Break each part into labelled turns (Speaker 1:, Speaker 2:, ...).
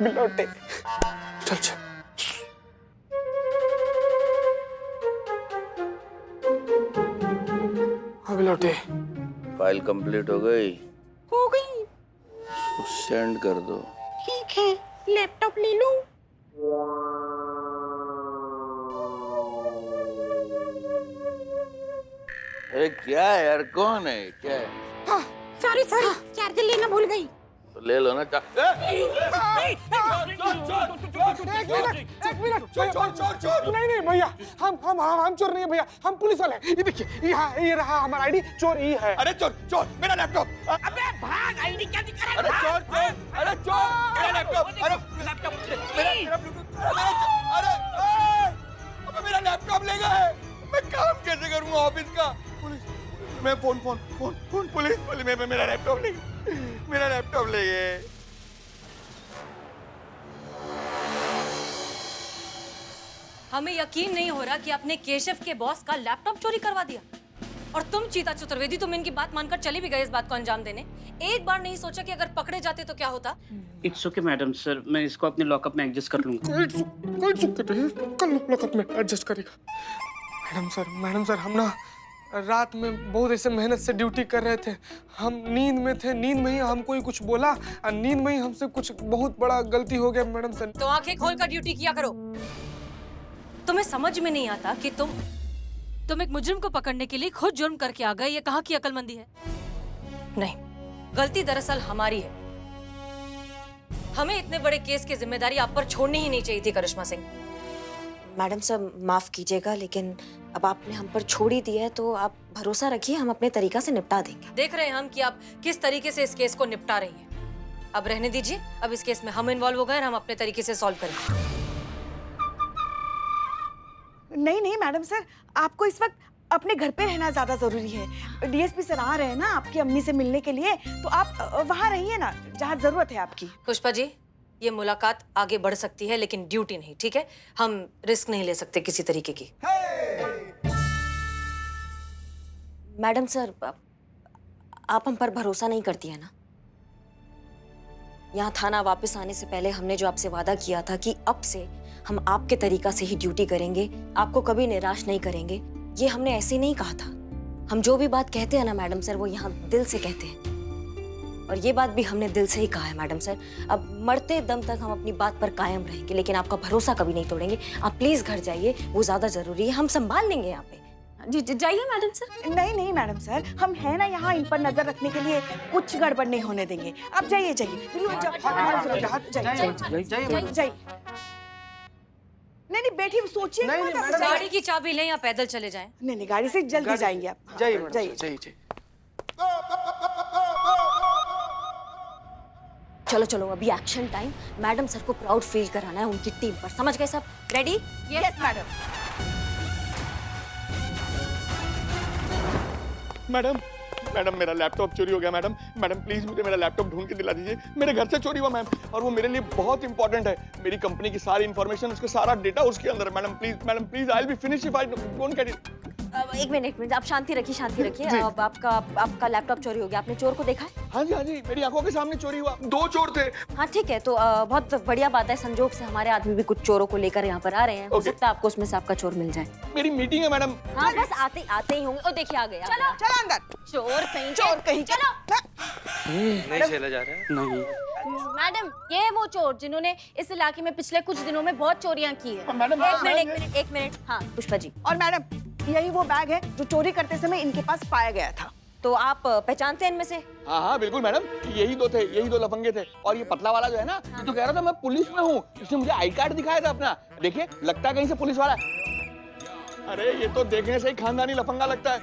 Speaker 1: बिलौटे, चल चल। हाँ बिलौटे।
Speaker 2: फाइल कंप्लीट हो गई?
Speaker 3: हो गई।
Speaker 2: सेंड कर दो।
Speaker 3: ठीक है, लैपटॉप ले लूं?
Speaker 2: अरे क्या है यार, कौन है, क्या है?
Speaker 3: हाँ, सॉरी चार्जर लेना भूल गई।
Speaker 2: तो ले लो ना।
Speaker 1: एक मिनट, चोर। नहीं भैया, हम चोर नहीं है भैया, हम पुलिस वाले हैं। ये देखिए, ये रहा हमारा आईडी, चोर ये है।
Speaker 4: अरे चोर, मेरा लैपटॉप।
Speaker 3: अबे भाग, आईडी क्या दिखा रहा है?
Speaker 4: अरे चोर, मेरा लैपटॉप। अरे मेरा ब्लूटूथ। अरे मेरा लैपटॉप ले गए। मैं काम कैसे करूंगा ऑफिस का? पुलिस, मैं फोन पुलिस, मेरा लैपटॉप ले गए।
Speaker 5: हमें यकीन नहीं हो रहा कि आपने केशव के बॉस का लैपटॉप चोरी करवा दिया। और तुम चीता चतुर्वेदी, तुम इनकी बात मानकर चले भी गए इस बात को अंजाम देने। एक बार नहीं सोचा कि अगर पकड़े जाते तो क्या होता?
Speaker 6: इट्स ओके मैडम, सर मैं इसको अपने लॉकअप में एडजस्ट कर लूंगा।
Speaker 1: कोई चुप नहीं, कल लॉकअप में एडजस्ट करेगा। मैडम सर, हम ना रात में बहुत ऐसे मेहनत से ड्यूटी कर रहे थे। हम नींद में थे, नींद में ही हमको ही कुछ बोला और नींद में ही हमसे कुछ बहुत बड़ा गलती हो गया मैडम सर।
Speaker 5: तो आंखें खोलकर ड्यूटी किया करो। तुम्हें समझ में नहीं आता कि तुम एक मुजरिम को पकड़ने के लिए खुद जुर्म करके आ गए। ये कहाँ की अक्लमंदी है? नहीं, गलती दरअसल हमारी है। हमें इतने बड़े केस की जिम्मेदारी आप पर छोड़नी ही नहीं चाहिए थी करिश्मा सिंह।
Speaker 7: मैडम सर माफ कीजिएगा, लेकिन अब आपने हम पर छोड़ ही दिया है तो आप भरोसा रखिए, हम अपने तरीका से निपटा देंगे।
Speaker 5: देख रहे हैं हम कि आप किस तरीके से इस केस को निपटा रही हैं। अब रहने दीजिए, अब इस केस में हम इन्वॉल्व हो गए और हम अपने तरीके से सॉल्व करेंगे।
Speaker 8: नहीं मैडम सर, आपको इस वक्त अपने घर पे रहना ज्यादा जरूरी है। डीएसपी सर आ रहे हैं ना आपकी अम्मी से मिलने के लिए, तो आप वहाँ रहिए ना जहाँ जरूरत है आपकी।
Speaker 5: पुष्पा जी, ये मुलाकात आगे बढ़ सकती है लेकिन ड्यूटी नहीं, ठीक है? हम रिस्क नहीं ले सकते किसी तरीके की।
Speaker 7: मैडम सर, आप हम पर भरोसा नहीं करती है ना? यहाँ थाना वापस आने से पहले हमने जो आपसे वादा किया था कि अब से हम आपके तरीका से ही ड्यूटी करेंगे, आपको कभी निराश नहीं करेंगे, ये हमने ऐसे नहीं कहा था। हम जो भी बात कहते हैं ना मैडम सर, वो यहाँ दिल से कहते हैं। और ये बात भी हमने दिल से ही कहा है मैडम सर। अब मरते दम तक हम अपनी बात पर कायम रहेंगे, लेकिन आपका भरोसा कभी नहीं तोड़ेंगे। आप प्लीज घर जाइए, वो ज्यादा जरूरी है। हम संभाल लेंगे यहाँ पे।
Speaker 8: जी जाइए मैडम सर। नहीं मैडम सर, हम है ना यहाँ इन पर नजर रखने के लिए, कुछ गड़बड़ नहीं होने देंगे। आप जाइए। नहीं बैठी सोचिए।
Speaker 5: गाड़ी की चाबी लें या पैदल चले जाएं?
Speaker 8: नहीं गाड़ी से जल्दी जाएंगे आप।
Speaker 1: जाइए।
Speaker 7: चलो अभी एक्शन टाइम। मैडम सर को प्राउड फील कराना है उनकी टीम पर। समझ गए सब? रेडी?
Speaker 8: Yes madam.
Speaker 4: मैडम मेरा लैपटॉप चोरी हो गया। मैडम प्लीज मुझे मेरा लैपटॉप ढूंढ के दिला दीजिए। मेरे घर से चोरी हुआ मैम, और वो मेरे लिए बहुत इंपॉर्टेंट है। मेरी कंपनी की सारी इन्फॉर्मेशन, उसका सारा डेटा उसके अंदर है। Madam please, I will finish if I don't get it.
Speaker 7: एक मिनट, आप शांति रखिए। अब आपका लैपटॉप चोरी हो गया। आपने चोर को देखा है?
Speaker 4: हाँ जी, मेरी आंखों के सामने चोरी हुआ। 2 चोर थे।
Speaker 7: हाँ ठीक है, तो बहुत बढ़िया बात है। संजोग से हमारे आदमी भी कुछ चोरों को लेकर यहाँ पर आ रहे हैं। हो सकता है आपको उसमें से आपका चोर मिल जाए।
Speaker 4: मेरी मीटिंग है मैडम।
Speaker 7: हाँ बस आते ही होंगे। ओ देखिए आ गया।
Speaker 8: चलो अंदर। चोर कहीं चलो।
Speaker 6: नहीं चला जा रहा है। नहीं
Speaker 9: मैडम, ये है वो चोर जिन्होंने इस इलाके में पिछले कुछ दिनों में बहुत चोरियां की है।
Speaker 4: मैडम
Speaker 7: एक मिनट। हाँ पुष्पा जी।
Speaker 8: और मैडम, यही वो बैग है जो चोरी करते समय इनके पास पाया गया था।
Speaker 7: तो आप पहचानते हैं इनमें से?
Speaker 4: हाँ बिल्कुल मैडम, यही 2 थे, यही 2 लफंगे थे। और ये पतला वाला जो है ना, तो कह रहा था मैं पुलिस में हूँ। इसने मुझे आई कार्ड दिखाया था अपना। देखिए, लगता है कहीं से पुलिस वाला। अरे ये तो देखने से ही खानदानी लफंगा लगता है।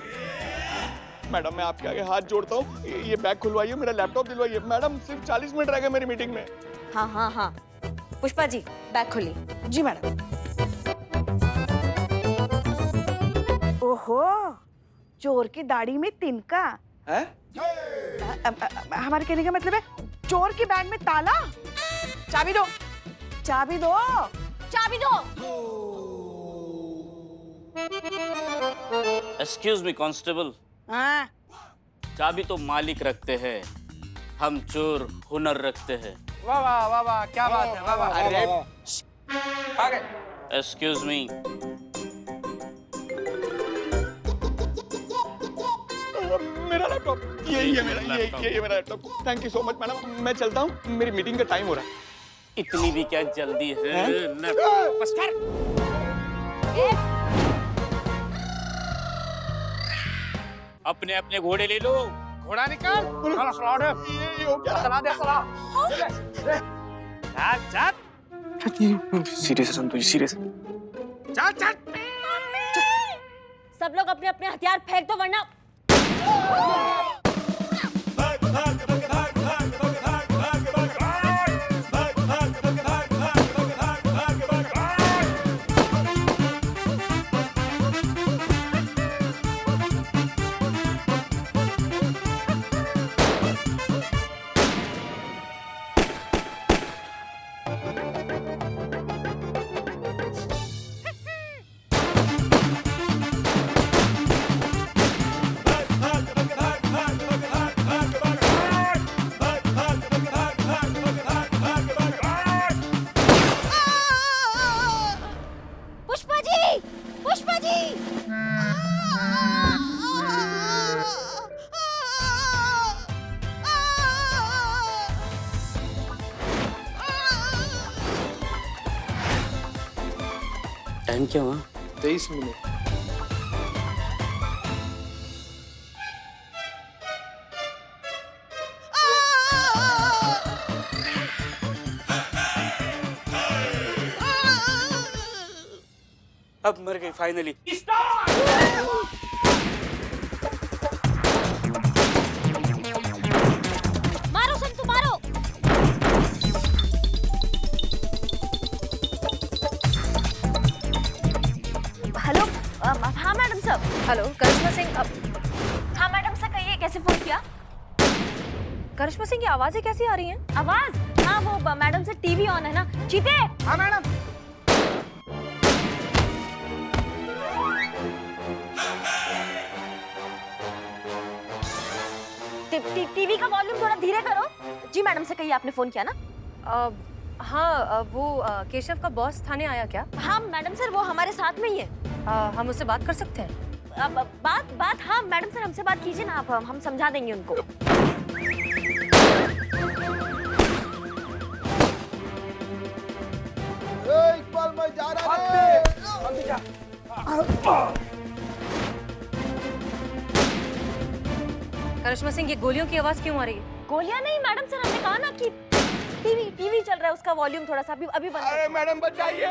Speaker 4: मैडम मैं आपके आगे हाथ जोड़ता हूँ, ये बैग खुलवाइए, मेरा लैपटॉप दिलवाइए। मैडम सिर्फ 40 मिनट रह गए मेरी मीटिंग में।
Speaker 7: हाँ। पुष्पा जी बैग खोलिए।
Speaker 8: जी मैडम। ओहो, चोर की दाढ़ी में तिनका
Speaker 4: है?
Speaker 8: हमारे कहने का मतलब है चोर के बैग में ताला। चाबी दो।
Speaker 6: Excuse me constable.
Speaker 8: हाँ
Speaker 6: चाबी तो मालिक रखते हैं, हम चोर हुनर रखते हैं।
Speaker 4: वाह वाह वाह वाह, क्या बात है, वाह वाह। अरे आ गए।
Speaker 6: Excuse me.
Speaker 4: मेरा लैपटॉप, यही है मेरा, यही है मेरा laptop. Thank you so much madam, मैं चलता हूँ, मेरी मीटिंग का टाइम हो रहा है।
Speaker 6: इतनी भी क्या जल्दी है?
Speaker 4: बस कर।
Speaker 6: अपने अपने घोड़े ले लो।
Speaker 1: घोड़ा निकाल।
Speaker 4: फ्रॉड है ये हो क्या? चला दे साला।
Speaker 1: सीरियस है संतोष, सीरियस है। चल चल।
Speaker 9: सब लोग अपने अपने हथियार फेंक दो वरना पुष्पा जी
Speaker 6: टाइम क्या हुआ?
Speaker 1: 23 मिनट।
Speaker 6: अब मर गई फाइनली।
Speaker 9: मारो संतु मारो। हेलो हाँ मैडम साहब।
Speaker 5: हेलो करिश्मा सिंह।
Speaker 9: हाँ मैडम सर कहिए कैसे फोन किया?
Speaker 5: करिश्मा सिंह की आवाजें कैसी आ रही हैं?
Speaker 9: आवाज हाँ वो मैडम से टीवी ऑन है ना। चीते
Speaker 1: हाँ मैडम।
Speaker 9: टीवी का वॉल्यूम थोड़ा धीरे करो। जी मैडम से कहिए आपने फोन किया ना?
Speaker 5: हाँ वो केशव का बॉस थाने आया क्या?
Speaker 9: हाँ मैडम सर वो हमारे साथ में ही है।
Speaker 5: हम उससे बात कर सकते हैं?
Speaker 9: बात हाँ मैडम सर हमसे बात कीजिए ना आप, हम समझा देंगे उनको।
Speaker 4: इकबाल मैं जा रहा है।
Speaker 5: करिश्मा सिंह ये गोलियों की आवाज क्यों आ रही है?
Speaker 9: गोलियां नहीं मैडम सर, हमने कहा ना कि टीवी चल रहा है, उसका वॉल्यूम थोड़ा सा अभी बंद
Speaker 4: अरे मैडम बचाइए।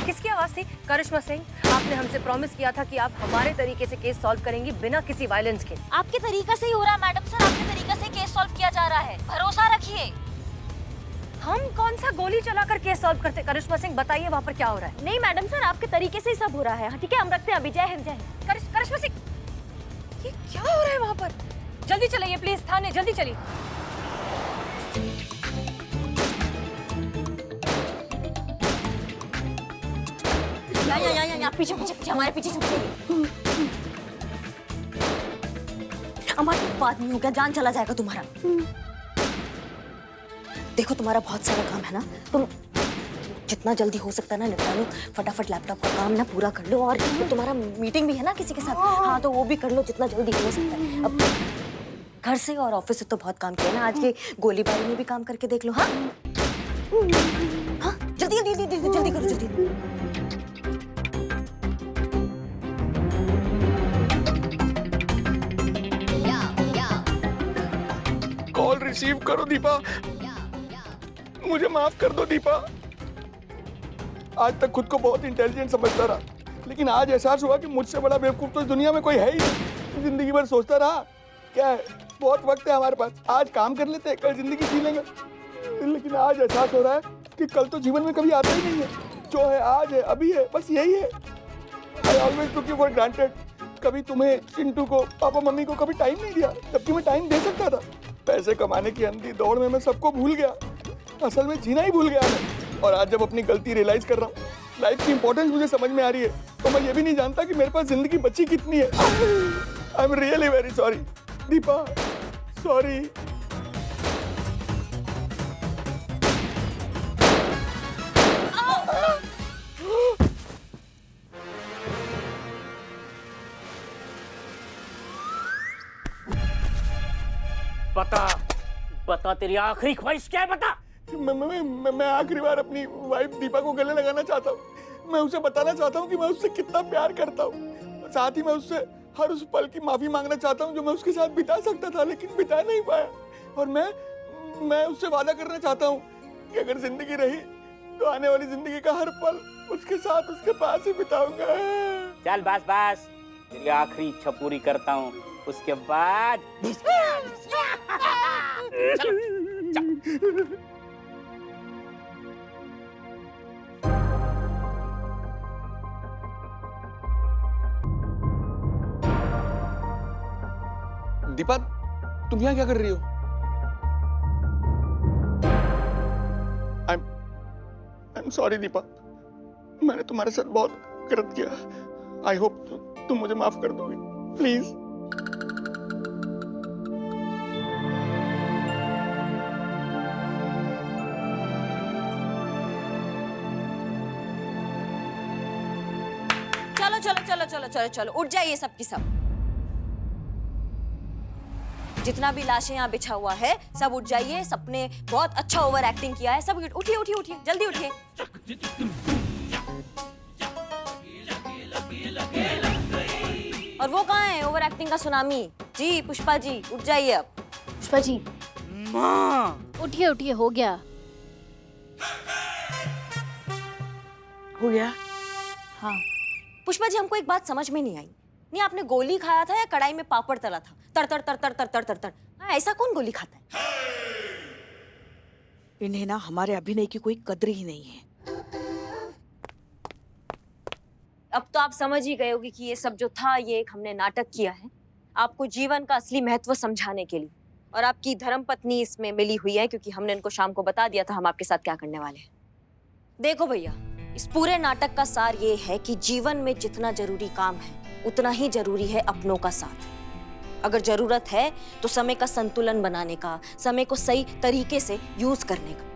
Speaker 5: किसकी आवाज थी? करिश्मा सिंह, आपने हमसे प्रॉमिस किया था कि आप हमारे तरीके से केस सॉल्व करेंगी बिना किसी वायलेंस के।
Speaker 9: आपके तरीका से ही हो रहा है मैडम सर, आपके तरीका से केस सॉल्व किया जा रहा है, भरोसा रखिए।
Speaker 5: हम कौन सा गोली चलाकर केस सॉल्व करते? करिश्मा सिंह बताइए वहाँ पर क्या हो रहा है?
Speaker 9: नहीं मैडम सर आपके तरीके से ही सब हो रहा है। ठीक है हम रखते हैं अभी। जय हिंद जय हिंद।
Speaker 5: करिश्मा सिंह ये क्या हो रहा है वहाँ पर? जल्दी चलिए प्लीज थाने, जल्दी चलिए।
Speaker 9: यहाँ पीछे हमारे पीछे छुप जाइए। हमारी बात नहीं हो गया, जान चला जाएगा तुम्हारा।
Speaker 7: देखो तुम्हारा बहुत सारा काम है ना, तुम जितना जल्दी हो सकता है ना निपटा लो। फटाफट लैपटॉप का काम ना पूरा कर लो, और तुम्हारा मीटिंग भी है ना किसी के साथ, हाँ तो वो भी कर लो जितना जल्दी हो सकता है। अब घर से और ऑफिस से तो बहुत काम किया ना, आज के गोलीबारी में भी काम करके देख लो। हाँ हाँ जल्दी जल्दी जल्दी जल्दी करो जल्दी।
Speaker 4: कॉल रिसीव करो दीपा, मुझे माफ कर दो दीपा। आज तक खुद को बहुत इंटेलिजेंट समझता रहा, लेकिन आज एहसास हुआ कि मुझसे बड़ा बेवकूफ तो इस दुनिया में कोई है ही नहीं। जिंदगी भर सोचता रहा क्या है, बहुत वक्त है हमारे पास, आज काम कर लेते हैं, कल जिंदगी जी लेंगे। लेकिन आज एहसास हो रहा है कि कल तो जीवन में कभी आता ही नहीं है। जो है आज है, अभी है, बस यही है। I always took you for granted. कभी तुम्हें, चिंटू को, पापा मम्मी को कभी टाइम नहीं दिया, जबकि मैं टाइम दे सकता था। पैसे कमाने की अंधी दौड़ में मैं सबको भूल गया, असल में जीना ही भूल गया मैं। और आज जब अपनी गलती रियलाइज कर रहा हूँ, लाइफ की इंपॉर्टेंस मुझे समझ में आ रही है, तो मैं ये भी नहीं जानता कि मेरे पास जिंदगी बची कितनी है। I am really very sorry. Deepa, sorry.
Speaker 6: बता बता तेरी आखिरी ख्वाहिश क्या है, बता।
Speaker 4: मैं आखिरी बार अपनी वाइफ दीपा को गले लगाना चाहता हूँ। मैं उसे बताना चाहता हूँ कि मैं उससे कितना प्यार करता हूँ। साथ ही मैं उससे हर उस पल की माफी मांगना चाहता हूँ जो मैं उसके साथ बिता सकता था लेकिन बिता नहीं पाया। और मैं उससे वादा करना चाहता हूँ कि अगर जिंदगी रही तो आने वाली जिंदगी का हर पल उसके साथ उसके पास ही बिताऊंगा।
Speaker 6: चल बस बस, तेरी आखिरी इच्छा पूरी करता हूँ, उसके बाद
Speaker 4: दीपा, तुम यहाँ क्या कर रही हो? I'm sorry दीपा, मैंने तुम्हारे साथ बहुत गलत किया। आई होप तुम मुझे माफ कर दोगी, प्लीज।
Speaker 7: चलो चलो चलो चलो चलो चलो, उठ जाइए सबकी सब। जितना भी लाशें यहाँ बिछा हुआ है सब उठ जाइए। सबने बहुत अच्छा ओवर एक्टिंग किया है। सब उठिए उठिए उठिए, जल्दी उठिए। और वो कहाँ है ओवर एक्टिंग का सुनामी? जी पुष्पा जी, उठ जाइए अब।
Speaker 9: पुष्पा जी, उठिए उठिए, हो गया।
Speaker 8: हो गया?
Speaker 9: हाँ,
Speaker 7: पुष्पा जी, हमको एक बात समझ में नहीं आई। नहीं, आपने गोली खाया था या कढ़ाई में पापड़ तला था? तर तर तर तर तर तर तर तर। हाँ, ऐसा कौन गोली खाता है?
Speaker 8: इन्हें ना हमारे अभिनय की कोई कद्र ही नहीं है।
Speaker 7: अब तो आप समझ ही गए होगी कि ये सब जो था ये एक हमने नाटक किया है, आपको जीवन का असली महत्व समझाने के लिए। और आपकी धर्मपत्नी इसमें मिली हुई है क्योंकि हमने इनको शाम को बता दिया था हम आपके साथ क्या करने वाले हैं। देखो भैया, इस पूरे नाटक का सार ये है कि जीवन में जितना जरूरी काम है उतना ही जरूरी है अपनों का साथ। अगर जरूरत है तो समय का संतुलन बनाने का, समय को सही तरीके से यूज करने का।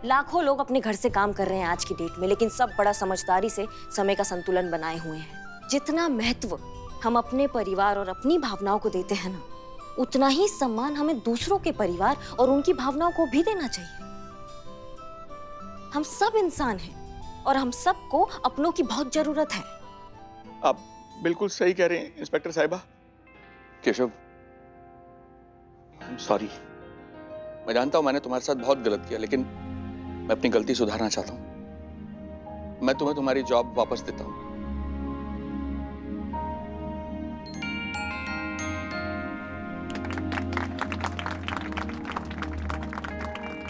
Speaker 7: लाखों लोग अपने घर से काम कर रहे हैं आज की डेट में, लेकिन सब बड़ा समझदारी से समय का संतुलन बनाए हुए हैं। जितना महत्व हम अपने परिवार और अपनी भावनाओं को देते हैं ना, उतना ही सम्मान हमें दूसरों के परिवार और उनकी भावनाओं को भी देना चाहिए। हम सब इंसान हैं और हम सबको अपनों की बहुत जरूरत है।
Speaker 4: आप बिल्कुल सही कह रहे हैं इंस्पेक्टर साहिबा। केशव, सॉरी। मैं जानता हूं मैंने तुम्हारे साथ बहुत गलत किया, लेकिन मैं अपनी गलती सुधारना चाहता हूं। मैं तुम्हें तुम्हारी जॉब वापस देता हूं।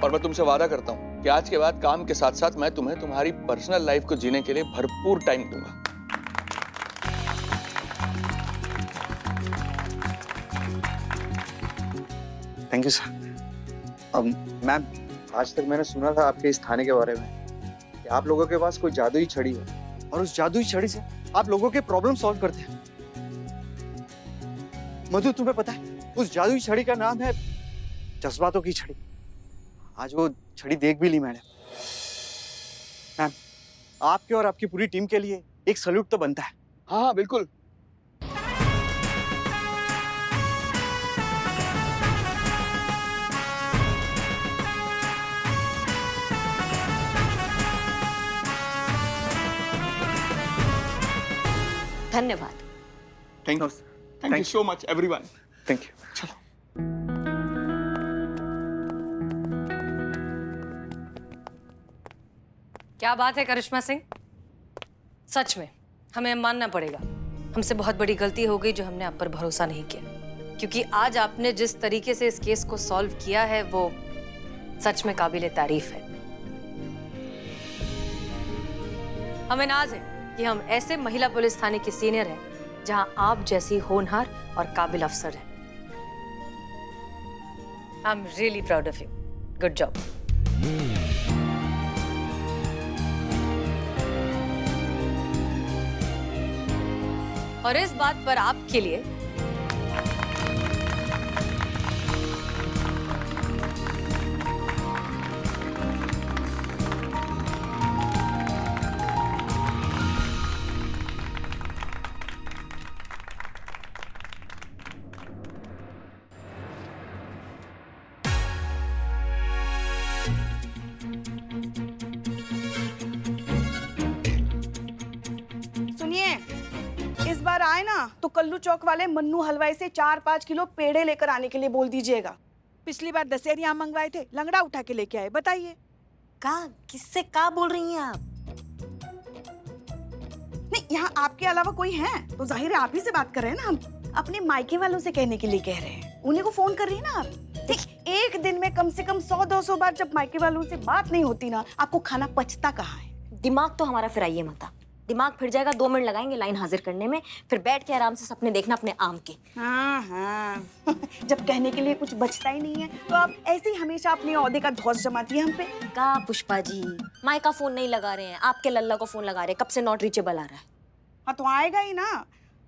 Speaker 4: और मैं तुमसे वादा करता हूं कि आज के बाद काम के साथ साथ मैं तुम्हें तुम्हारी पर्सनल लाइफ को जीने के लिए भरपूर टाइम दूंगा।
Speaker 10: Thank you sir. मैम, आज तक मैंने सुना था आपके इस थाने के बारे में कि आप लोगों के पास कोई जादुई छड़ी है और उस जादुई छड़ी से आप लोगों के प्रॉब्लम सॉल्व करते हैं। मधु, तुम्हें पता है उस जादुई छड़ी का नाम है जज्बातों की छड़ी। आज वो छड़ी देख भी ली मैंने। मैम, आपके और आपकी पूरी टीम के लिए एक सैल्यूट तो बनता है।
Speaker 4: हाँ हाँ बिल्कुल।
Speaker 7: धन्यवाद।
Speaker 4: Thank you so much everyone.
Speaker 10: Thank you.
Speaker 4: चलो।
Speaker 5: क्या बात है करिश्मा सिंह, सच में हमें मानना पड़ेगा, हमसे बहुत बड़ी गलती हो गई जो हमने आप पर भरोसा नहीं किया। क्योंकि आज आपने जिस तरीके से इस केस को सॉल्व किया है वो सच में काबिले तारीफ है। हमें नाज है कि हम ऐसे महिला पुलिस थाने की सीनियर हैं जहां आप जैसी होनहार और काबिल अफसर हैं। I am really proud of you. Good job. और इस बात पर आपके लिए
Speaker 8: आए ना तो कल्लू चौक वाले मन्नू हलवाई से 4-5 किलो पेड़े लेकर आने के लिए बोल दीजिएगा। पिछली बार दशहरी आम मंगवाए थे, लंगड़ा उठा के लेके आए। बताइए
Speaker 7: का किससे का बोल रही हैं आप?
Speaker 8: नहीं, यहाँ आपके अलावा कोई है तो जाहिर है आप ही से बात कर रहे हैं ना। हम अपने मायके वालों से कहने के लिए कह रहे हैं, उन्हीं को फोन कर रही है ना आप। देख, एक दिन में कम से कम 100-200 बार जब मायके वालों से बात नहीं होती ना, आपको खाना पचता कहाँ है?
Speaker 7: दिमाग तो हमारा फिर आइए मता, दिमाग फिर जाएगा। 2 मिनट लगाएंगे लाइन हाजिर करने में, फिर बैठ के आराम से सपने देखना अपने आम के।
Speaker 8: हाँ हाँ जब कहने के लिए कुछ बचता ही नहीं है तो आप ऐसे ही हमेशा अपने औहदे का धौंस जमाती है हम पे।
Speaker 7: का पुष्पा जी, माई का फोन नहीं लगा रहे हैं, आपके लल्ला को फोन लगा रहे हैं, कब से नॉट रीचेबल आ रहा है।
Speaker 8: हाँ तो आएगा ही ना।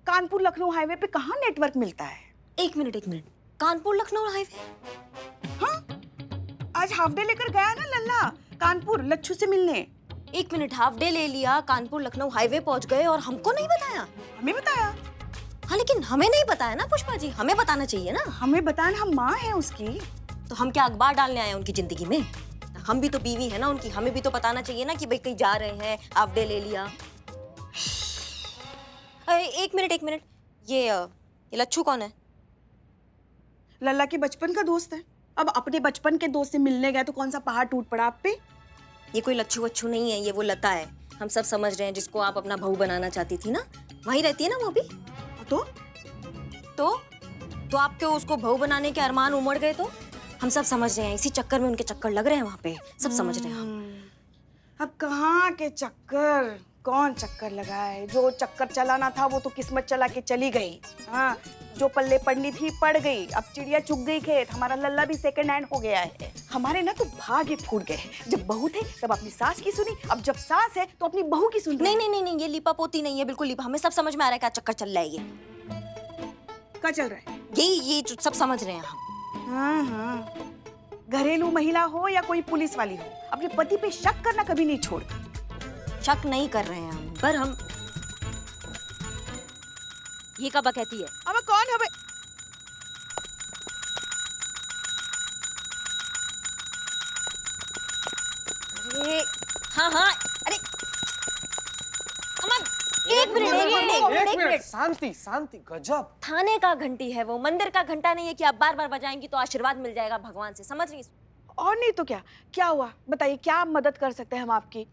Speaker 8: कानपुर लखनऊ हाईवे पे कहाँ नेटवर्क मिलता है?
Speaker 7: एक मिनट, कानपुर लखनऊ हाईवे?
Speaker 8: हाँ, आज हाफ डे लेकर गया ना लल्ला कानपुर लच्छू से मिलने।
Speaker 7: एक मिनट, हाफ डे ले लिया, कानपुर लखनऊ हाईवे पहुंच गए और हमको नहीं बताया?
Speaker 8: हमें बताया।
Speaker 7: हाँ लेकिन हमें नहीं बताया ना पुष्पा जी, हमें बताना चाहिए ना।
Speaker 8: हमें बताया, हम माँ हैं उसकी।
Speaker 7: तो हम क्या अखबार डालने आए हैं उनकी जिंदगी में? हम भी तो बीवी है ना उनकी, हमें भी तो बताना चाहिए ना कि भाई कहीं जा रहे हैं, हाफ डे ले लिया। एक मिनट, ये लच्छू कौन है?
Speaker 8: लल्ला के बचपन का दोस्त है। अब अपने बचपन के दोस्त से मिलने गए तो कौन सा पहाड़ टूट पड़ा आप पे?
Speaker 7: ये कोई लच्छू वच्छू नहीं है, ये वो लता है। हम सब समझ रहे हैं, जिसको आप अपना बहू बनाना चाहती थी ना, वहीं रहती है ना वो भी। तो आपके उसको बहू बनाने के अरमान उमड़ गए तो? हम सब समझ रहे हैं, इसी चक्कर में उनके चक्कर लग रहे हैं वहाँ पे, सब समझ रहे हैं हम।
Speaker 8: अब कहाँ के चक्कर, कौन चक्कर लगाए? जो चक्कर चलाना था वो तो किस्मत चला के चली गई। हाँ, जो पल्ले पड़नी थी पड़ गई। अब चिड़िया चुग गई खेत। हमारा लल्ला भी सेकंड हैंड हो गया है। हमारे ना तो भाग्य फूट गए। जब बहू थे तब अपनी सास की सुनी, अब जब सास है तो अपनी बहू की सुन रही।
Speaker 7: नहीं, ये लीपा पोती नहीं है, बिल्कुल लीपा। हमें सब समझ में आ रहा है क्या चक्कर चल रहा है। ये
Speaker 8: क्या चल रहा है?
Speaker 7: ये जो सब समझ रहे हैं हम।
Speaker 8: हाँ, घरेलू महिला हो या कोई पुलिस वाली हो, अपने पति पे शक करना कभी नहीं छोड़ती।
Speaker 7: शक नहीं कर रहे हैं हम, पर हम ये कब कहती है?
Speaker 8: अब कौन है?
Speaker 7: अरे हाँ, अरे अमन, एक मिनट।
Speaker 1: शांति, गजब।
Speaker 7: थाने का घंटी है वो, मंदिर का घंटा नहीं है कि आप बार बार बजाएंगी तो आशीर्वाद मिल जाएगा भगवान से, समझ रही?
Speaker 8: और नहीं तो क्या हुआ? बताइए, क्या मदद कर सकते हैं हम आपकी?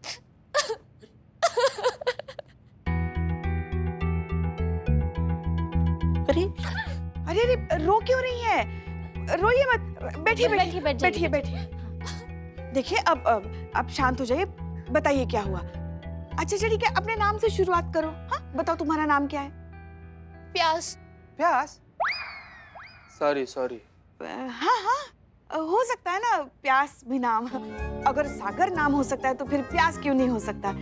Speaker 8: अरे रो क्यों रही है? रोइए मत, बैठिए। देखिए अब शांत हो जाइए। बताइए क्या हुआ? अच्छा ठीक है, अपने नाम से शुरुआत करो। हाँ बताओ, तुम्हारा नाम क्या है?
Speaker 1: प्यास? सॉरी।
Speaker 8: हाँ, हो सकता है ना प्यास भी नाम। अगर सागर नाम हो सकता है तो फिर प्यास क्यों नहीं हो सकता?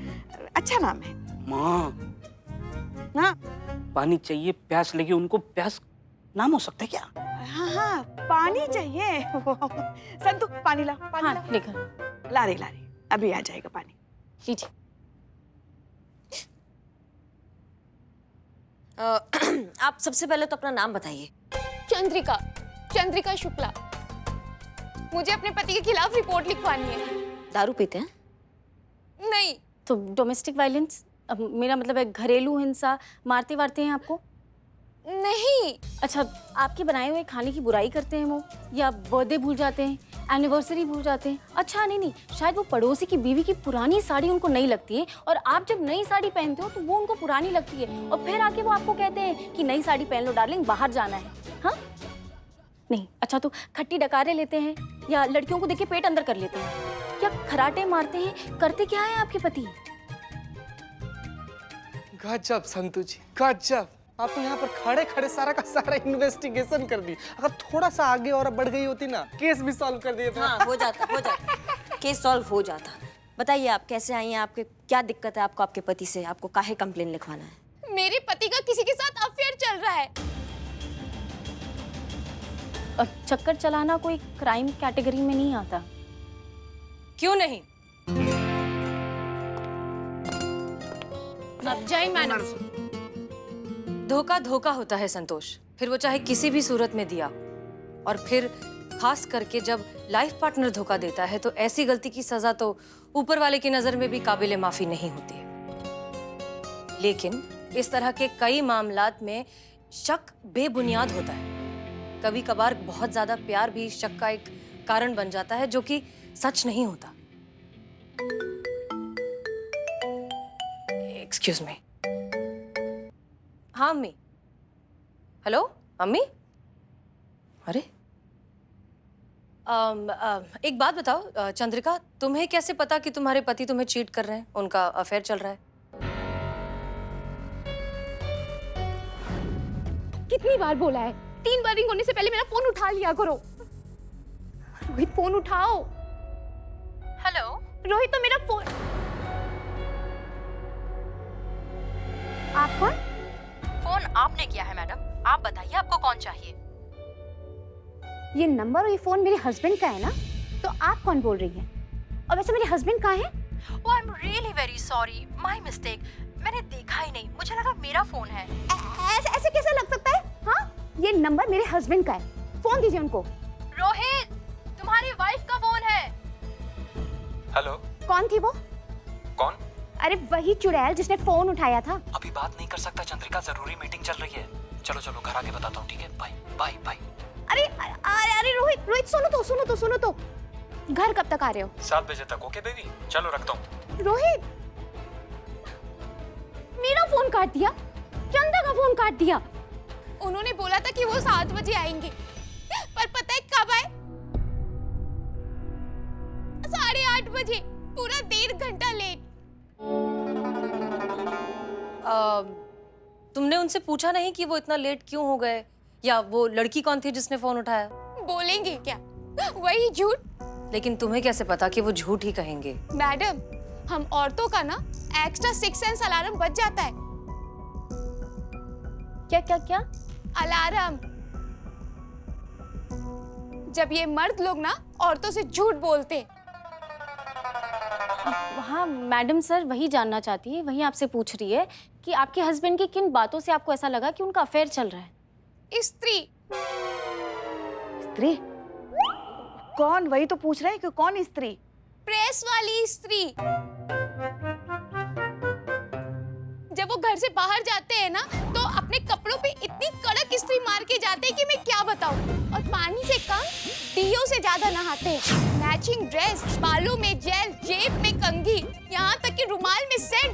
Speaker 8: अच्छा नाम है।
Speaker 6: माँ,
Speaker 8: हाँ
Speaker 6: पानी चाहिए, प्यास लगी उनको, प्यास नाम हो सकता है क्या?
Speaker 8: हाँ, पानी चाहिए। संतु पानी ला, पानी ला।
Speaker 9: लेकर
Speaker 8: ला रही, अभी आ जाएगा पानी।
Speaker 9: लीजिए।
Speaker 7: आप सबसे पहले तो अपना नाम बताइए।
Speaker 9: चंद्रिका शुक्ला। मुझे अपने पति के खिलाफ रिपोर्ट लिखवानी है।
Speaker 7: दारू पीते हैं?
Speaker 9: नहीं। तो डोमेस्टिक वायलेंस, अब मेरा मतलब है घरेलू हिंसा, मारते वारते हैं आपको? नहीं। अच्छा, आपके बनाए हुए खाने की बुराई करते हैं वो, या बर्थडे भूल जाते हैं, एनिवर्सरी भूल जाते हैं? अच्छा नहीं, शायद वो पड़ोसी की बीवी की पुरानी साड़ी उनको नहीं लगती है और आप जब नई साड़ी पहनते हो तो वो उनको पुरानी लगती है और फिर आके वो आपको कहते हैं कि नई साड़ी पहन लो डार्लिंग, बाहर जाना है। हाँ नहीं। अच्छा, तो खट्टी डकारे लेते हैं या लड़कियों को देख के पेट अंदर कर लेते हैं, या खराटे मारते हैं? करते क्या है आपके पति?
Speaker 1: गजब संतु जी, गजब। आप तो यहाँ पर खड़े खड़े सारा का सारा इन्वेस्टिगेशन कर दी। अगर थोड़ा सा आगे और बढ़ गई होती ना, केस भी सॉल्व कर दिए थे।
Speaker 7: हाँ, हो जाता केस सॉल्व हो जाता। बताइए आप कैसे आई हैं, आपके क्या दिक्कत है आपको आपके पति से, आपको काहे कंप्लेन लिखवाना है?
Speaker 9: मेरे पति का किसी के साथ अफेयर चल रहा है। चक्कर चलाना कोई क्राइम कैटेगरी में नहीं आता।
Speaker 5: क्यों नहीं?
Speaker 9: अब जाए मैडम।
Speaker 5: धोखा धोखा होता है संतोष, फिर वो चाहे किसी भी सूरत में दिया। और फिर खास करके जब लाइफ पार्टनर धोखा देता है तो ऐसी गलती की सजा तो ऊपर वाले की नजर में भी काबिले माफी नहीं होती है। लेकिन इस तरह के कई मामलात में शक बेबुनियाद होता है। कभी कभार बहुत ज्यादा प्यार भी शक का एक कारण बन जाता है, जो कि सच नहीं होता। Excuse me. हाँ अम्मी। हेलो अम्मी। अरे एक बात बताओ चंद्रिका, तुम्हें कैसे पता कि तुम्हारे पति तुम्हें चीट कर रहे हैं, उनका अफेयर चल रहा है?
Speaker 9: कितनी बार बोला है, 3 बार रिंग होने से पहले मेरा फोन उठा लिया करो। रोहित फोन उठाओ। हेलो रोहित, तो मेरा फोन। आप कौन?
Speaker 5: फोन आपने किया है मैडम, आप बताइए आपको कौन चाहिए?
Speaker 9: ये नंबर और ये फोन मेरे हस्बैंड का है ना, तो आप कौन बोल रही हैं? और वैसे मेरे हस्बैंड कहाँ हैं?
Speaker 5: Oh, I'm really very sorry, my mistake. मैंने देखा ही नहीं, मुझे लगा मेरा फोन है।
Speaker 9: ऐसे कैसे लग सकता है? हाँ, ये नंबर मेरे हस्बैंड का है, फोन दीजिए उनको।
Speaker 5: रोहित, तुम्हारी वाइफ का फोन है।
Speaker 11: हेलो,
Speaker 9: कौन थी वो?
Speaker 11: कौन?
Speaker 9: अरे वही चुड़ैल जिसने फोन उठाया था।
Speaker 11: अभी बात नहीं कर सकता चंद्रिका, जरूरी मीटिंग चल रही है। चलो चलो घर आके बताता हूँ, ठीक है? Bye bye bye.
Speaker 9: अरे अरे अरे रोहित सुनो तो घर कब तक आ रहे हो?
Speaker 11: 7 बजे तक। ओके बेबी, चलो रखता हूँ।
Speaker 9: रोहित, मेरा फोन काट दिया, चंदा का फोन काट दिया। उन्होंने बोला था कि वो 7 बजे आएंगे, पर पता है कब आए? 8:30 बजे, पूरा 1.5 घंटा लेट।
Speaker 5: तुमने उनसे पूछा नहीं कि वो इतना लेट क्यों हो गए, या वो लड़की कौन थी जिसने फोन उठाया?
Speaker 9: बोलेंगे क्या? वही झूठ।
Speaker 5: लेकिन तुम्हें कैसे पता कि वो झूठ ही कहेंगे?
Speaker 9: मैडम, हम औरतों का ना एक्स्ट्रा 6 सेंस अलार्म बज जाता है। क्या? अलार्म। जब ये मर्द लोग ना औरतों से झूठ बोलते। हाँ मैडम सर वही जानना चाहती है, वही आपसे पूछ रही है कि आपके हस्बैंड की किन बातों से आपको ऐसा लगा कि उनका अफेयर चल रहा है? स्त्री।
Speaker 8: कौन? वही तो पूछ रहे हैं कि कौन स्त्री?
Speaker 9: प्रेस वाली स्त्री। जब वो घर से बाहर जाते हैं ना, तो अपने कपड़ों पे इतनी कड़क इस्त्री मार के जाते हैं कि मैं क्या बताऊं। और पानी से कम डीओ से ज्यादा नहाते हैं। मैचिंग ड्रेस, बालों में जेल, जेब में कंघी, यहाँ तक कि रुमाल में सेंट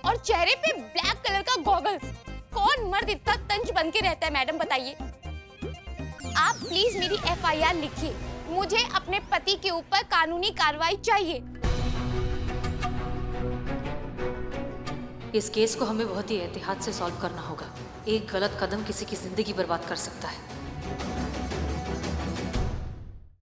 Speaker 9: और चेहरे पे ब्लैक कलर का गॉगल्स। कौन मर्द इतना तंज बन के रहता है मैडम, बताइए। आप प्लीज मेरी FIR लिखिए, मुझे अपने पति के ऊपर कानूनी कार्रवाई चाहिए।
Speaker 5: इस केस को हमें बहुत ही एहतियात से सॉल्व करना होगा। एक गलत कदम किसी की जिंदगी बर्बाद कर सकता है।